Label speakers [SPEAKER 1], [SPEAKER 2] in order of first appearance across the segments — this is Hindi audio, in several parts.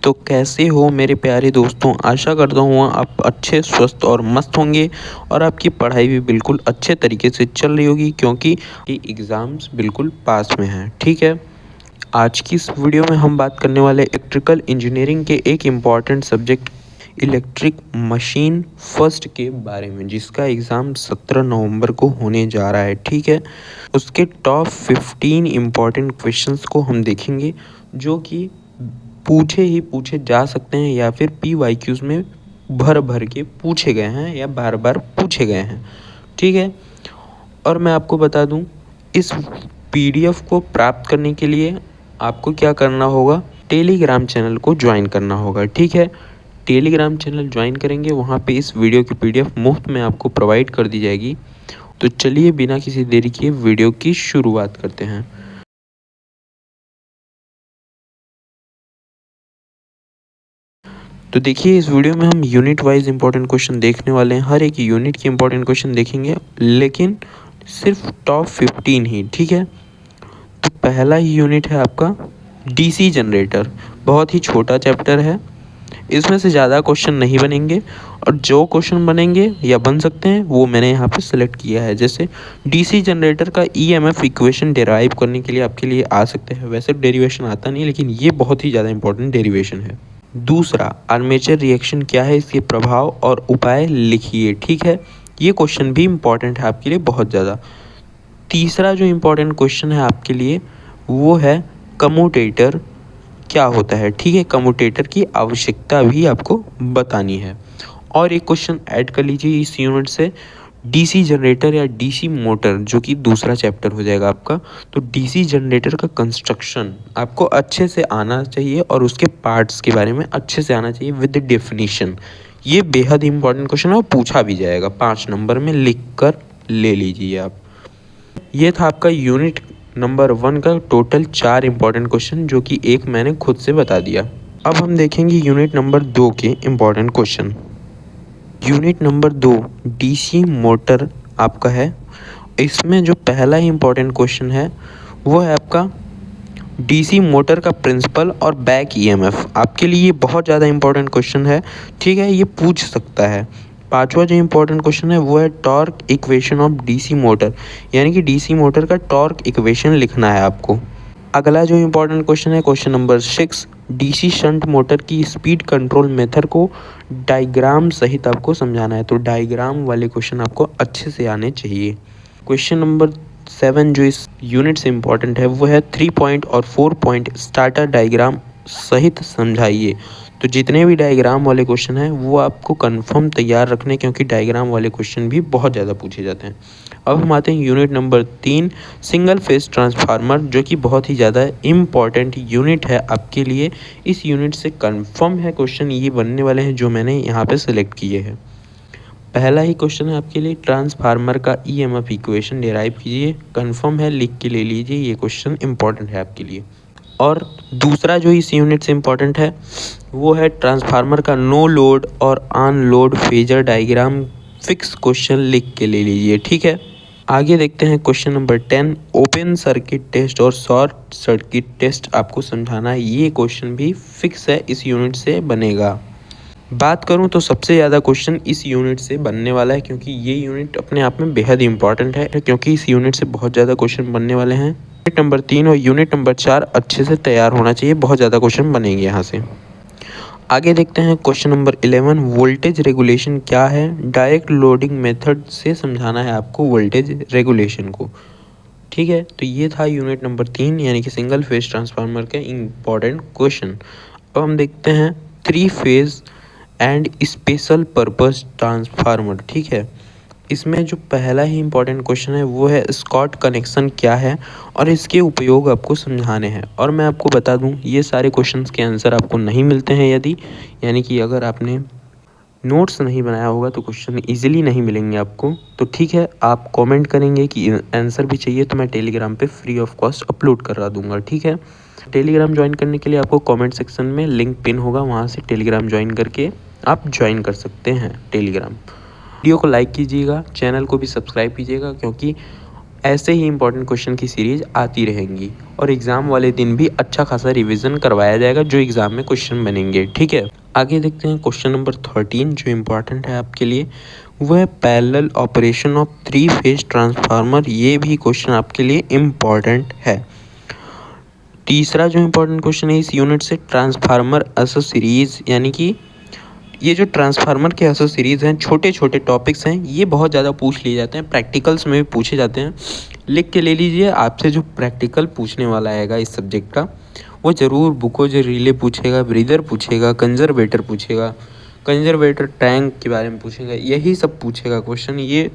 [SPEAKER 1] तो कैसे हो मेरे प्यारे दोस्तों। आशा करता हूँ आप अच्छे स्वस्थ और मस्त होंगे और आपकी पढ़ाई भी बिल्कुल अच्छे तरीके से चल रही होगी, क्योंकि एग्ज़ाम्स बिल्कुल पास में हैं। ठीक है, आज की इस वीडियो में हम बात करने वाले इलेक्ट्रिकल इंजीनियरिंग के एक important subject electric machine first के बारे में, जिसका एग्ज़ाम 17 नवंबर को होने जा रहा है। ठीक है, उसके टॉप 15 इम्पॉर्टेंट क्वेश्चंस को हम देखेंगे, जो कि पूछे जा सकते हैं या फिर PYQs में भर भर के पूछे गए हैं या बार बार पूछे गए हैं। ठीक है, और मैं आपको बता दूं, इस PDF को प्राप्त करने के लिए आपको क्या करना होगा, टेलीग्राम चैनल को ज्वाइन करना होगा। ठीक है, टेलीग्राम चैनल ज्वाइन करेंगे, वहाँ पे इस वीडियो की PDF मुफ्त में आपको प्रोवाइड कर दी जाएगी। तो चलिए बिना किसी देरी के वीडियो की शुरुआत करते हैं। तो देखिए, इस वीडियो में हम यूनिट वाइज इंपॉर्टेंट क्वेश्चन देखने वाले हैं। हर एक यूनिट के इंपॉर्टेंट क्वेश्चन देखेंगे, लेकिन सिर्फ टॉप 15 ही। ठीक है, तो पहला ही यूनिट है आपका DC जनरेटर। बहुत ही छोटा चैप्टर है, इसमें से ज़्यादा क्वेश्चन नहीं बनेंगे, और जो क्वेश्चन बनेंगे या बन सकते हैं वो मैंने यहाँ पे सिलेक्ट किया है। जैसे DC जनरेटर का EMF इक्वेशन डेराइव करने के लिए आपके लिए आ सकते हैं। वैसे डेरिवेशन आता नहीं, लेकिन ये बहुत ही ज़्यादा इंपॉर्टेंट डेरिवेशन है। दूसरा, आर्मेचर रिएक्शन क्या है, इसके प्रभाव और उपाय लिखिए। ठीक है, ये क्वेश्चन भी इम्पॉर्टेंट है आपके लिए बहुत ज़्यादा। तीसरा जो इम्पॉर्टेंट क्वेश्चन है आपके लिए वो है कम्यूटेटर क्या होता है। ठीक है, कम्यूटेटर की आवश्यकता भी आपको बतानी है। और एक क्वेश्चन ऐड कर लीजिए इस यूनिट से, DC जनरेटर या DC मोटर, जो कि दूसरा चैप्टर हो जाएगा आपका। तो DC जनरेटर का कंस्ट्रक्शन आपको अच्छे से आना चाहिए और उसके पार्ट्स के बारे में अच्छे से आना चाहिए विद डेफिनेशन। ये बेहद इंपॉर्टेंट क्वेश्चन है और पूछा भी जाएगा, 5 नंबर में लिख कर ले लीजिए आप। ये था आपका यूनिट नंबर 1 का टोटल 4 इंपॉर्टेंट क्वेश्चन, जो कि एक मैंने खुद से बता दिया। अब हम देखेंगे यूनिट नंबर 2 के important question. Unit number 2 DC motor आपका है। इसमें जो पहला ही इम्पॉर्टेंट क्वेश्चन है वो है आपका DC मोटर का प्रिंसिपल और बैक EMF। आपके लिए ये बहुत ज़्यादा इंपॉर्टेंट क्वेश्चन है। ठीक है, ये पूछ सकता है। पांचवा जो इम्पोर्टेंट क्वेश्चन है वो है torque equation of DC motor, यानी कि DC मोटर का टॉर्क इक्वेशन लिखना है आपको। अगला जो इम्पोर्टेंट क्वेश्चन है question number 6, DC shunt motor की स्पीड कंट्रोल मेथड को डायग्राम सहित आपको समझाना है। तो डायग्राम वाले क्वेश्चन आपको अच्छे से आने चाहिए। क्वेश्चन नंबर 7 जो इस यूनिट से इम्पोर्टेंट है वो है 3 पॉइंट और 4 पॉइंट स्टार्टर डायग्राम सहित समझाइए। तो जितने भी डायग्राम वाले क्वेश्चन हैं वो आपको कंफर्म तैयार रखने, क्योंकि डायग्राम वाले क्वेश्चन भी बहुत ज़्यादा पूछे जाते हैं। अब हम आते हैं unit number 3, single phase transformer, जो कि बहुत ही ज़्यादा इम्पॉर्टेंट यूनिट है आपके लिए। इस यूनिट से कंफर्म है क्वेश्चन ये बनने वाले हैं जो मैंने यहाँ पे सिलेक्ट किए हैं। पहला ही क्वेश्चन है आपके लिए, ट्रांसफार्मर का EMF इक्वेशन डेराइव कीजिए। कंफर्म है, लिख के ले लीजिए, ये क्वेश्चन इंपॉर्टेंट है आपके लिए। और दूसरा जो इस यूनिट से इम्पॉर्टेंट है वो है ट्रांसफार्मर का नो लोड और on load phasor diagram fix question, लिख के ले लीजिए। ठीक है, आगे देखते हैं question number 10, open circuit test और शॉर्ट सर्किट टेस्ट आपको समझाना है। ये क्वेश्चन भी फिक्स है, इस यूनिट से बनेगा। बात करूं तो सबसे ज़्यादा क्वेश्चन इस यूनिट से बनने वाला है, क्योंकि ये यूनिट अपने आप में बेहद इंपॉर्टेंट है, क्योंकि इस यूनिट से बहुत ज़्यादा क्वेश्चन बनने वाले हैं। यूनिट नंबर 3 और यूनिट नंबर 4 अच्छे से तैयार होना चाहिए, बहुत ज़्यादा क्वेश्चन बनेंगे यहाँ से। आगे देखते हैं क्वेश्चन नंबर 11, वोल्टेज रेगुलेशन क्या है। डायरेक्ट लोडिंग मेथड से समझाना है आपको वोल्टेज रेगुलेशन को। ठीक है, तो ये था यूनिट नंबर 3, यानी कि सिंगल फेज ट्रांसफार्मर का इम्पॉर्टेंट क्वेश्चन। अब हम देखते हैं 3 phase and special purpose transformer. ठीक है, इसमें जो पहला ही इम्पॉर्टेंट क्वेश्चन है वो है स्कॉट कनेक्शन क्या है और इसके उपयोग आपको समझाने हैं। और मैं आपको बता दूं, ये सारे क्वेश्चंस के आंसर आपको नहीं मिलते हैं यदि, यानी कि अगर आपने नोट्स नहीं बनाया होगा तो क्वेश्चन इजीली नहीं मिलेंगे आपको। तो ठीक है, आप कमेंट करेंगे कि आंसर भी चाहिए तो मैं टेलीग्राम पे फ्री ऑफ कॉस्ट अपलोड करा दूंगा। ठीक है, टेलीग्राम ज्वाइन करने के लिए आपको कमेंट सेक्शन में लिंक पिन होगा, वहाँ से टेलीग्राम ज्वाइन करके आप ज्वाइन कर सकते हैं टेलीग्राम। वीडियो को लाइक कीजिएगा, चैनल को भी सब्सक्राइब कीजिएगा, क्योंकि ऐसे ही इंपॉर्टेंट क्वेश्चन की सीरीज आती रहेंगी और एग्ज़ाम वाले दिन भी अच्छा खासा रिवीजन करवाया जाएगा जो एग्ज़ाम में क्वेश्चन बनेंगे। ठीक है, आगे देखते हैं क्वेश्चन नंबर 13 जो इम्पोर्टेंट है आपके लिए, वो है parallel operation of 3 phase transformer. ये भी क्वेश्चन आपके लिए इम्पॉर्टेंट है। तीसरा जो इम्पोर्टेंट क्वेश्चन है इस यूनिट से, ट्रांसफार्मर असो सीरीज, यानी कि ये जो ट्रांसफार्मर के असो सीरीज़ हैं, छोटे छोटे टॉपिक्स हैं, ये बहुत ज़्यादा पूछ लिए जाते हैं, प्रैक्टिकल्स में भी पूछे जाते हैं। लिख के ले लीजिए, आपसे जो प्रैक्टिकल पूछने वाला आएगा इस सब्जेक्ट का, वो ज़रूर बुको जो रिले पूछेगा, ब्रीदर पूछेगा, कंजर्वेटर पूछेगा, कंजर्वेटर टैंक के बारे में पूछेगा, यही सब पूछेगा क्वेश्चन। ये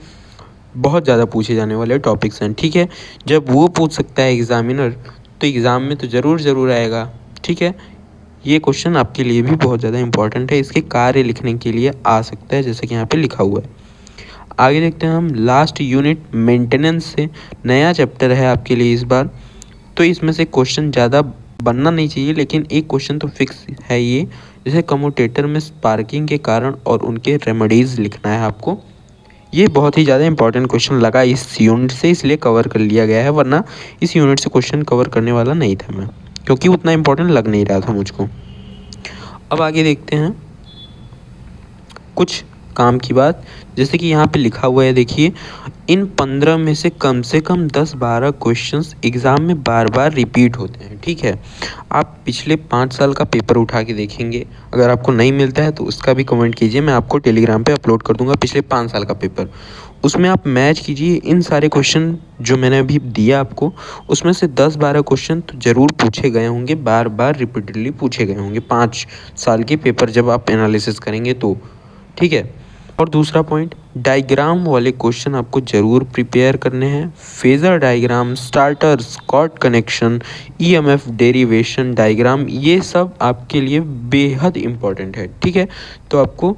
[SPEAKER 1] बहुत ज़्यादा पूछे जाने वाले टॉपिक्स हैं। ठीक है, जब वो पूछ सकता है एग्ज़ामिनर, तो एग्ज़ाम में तो ज़रूर आएगा। ठीक है, ये क्वेश्चन आपके लिए भी बहुत ज़्यादा इंपॉर्टेंट है, इसके कार्य लिखने के लिए आ सकता है, जैसे कि यहाँ पे लिखा हुआ है। आगे देखते हैं हम लास्ट यूनिट मेंटेनेंस से, नया चैप्टर है आपके लिए इस बार, तो इसमें से क्वेश्चन ज़्यादा बनना नहीं चाहिए, लेकिन एक क्वेश्चन तो फिक्स है ये, जैसे कम्यूटेटर में स्पार्किंग के कारण और उनके रेमेडीज़ लिखना है आपको। ये बहुत ही ज़्यादा इंपॉर्टेंट क्वेश्चन लगा इस यूनिट से, इसलिए कवर कर लिया गया है, वरना इस यूनिट से क्वेश्चन कवर करने वाला नहीं था मैं, क्योंकि उतना इंपॉर्टेंट लग नहीं रहा था मुझको। अब आगे देखते हैं कुछ काम की बात, जैसे कि यहाँ पे लिखा हुआ है, देखिए, इन 15 में से कम 10-12 क्वेश्चंस एग्ज़ाम में बार बार रिपीट होते हैं। ठीक है, आप पिछले 5 साल का पेपर उठा के देखेंगे, अगर आपको नहीं मिलता है तो उसका भी कमेंट कीजिए, मैं आपको टेलीग्राम पे अपलोड कर दूंगा पिछले 5 साल का पेपर। उसमें आप मैच कीजिए इन सारे क्वेश्चन जो मैंने अभी दिया आपको, उसमें से 10-12 क्वेश्चन तो ज़रूर पूछे गए होंगे, बार बार रिपीटेडली पूछे गए होंगे 5 साल के पेपर जब आप एनालिसिस करेंगे तो। ठीक है, और दूसरा पॉइंट, डायग्राम वाले क्वेश्चन आपको ज़रूर प्रिपेयर करने हैं। Phasor diagram, starter, Scott connection, EMF derivation diagram, ये सब आपके लिए बेहद इम्पॉर्टेंट है। ठीक है, तो आपको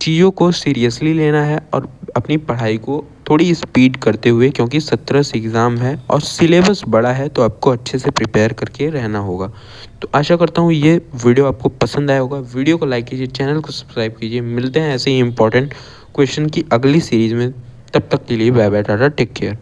[SPEAKER 1] चीज़ों को सीरियसली लेना है और अपनी पढ़ाई को थोड़ी स्पीड करते हुए, क्योंकि 17 से एग्ज़ाम है और सिलेबस बड़ा है, तो आपको अच्छे से प्रिपेयर करके रहना होगा। तो आशा करता हूँ ये वीडियो आपको पसंद आया होगा। वीडियो को लाइक कीजिए, चैनल को सब्सक्राइब कीजिए। मिलते हैं ऐसे ही इंपॉर्टेंट क्वेश्चन की अगली सीरीज़ में, तब तक के लिए bye bye, tata, take care.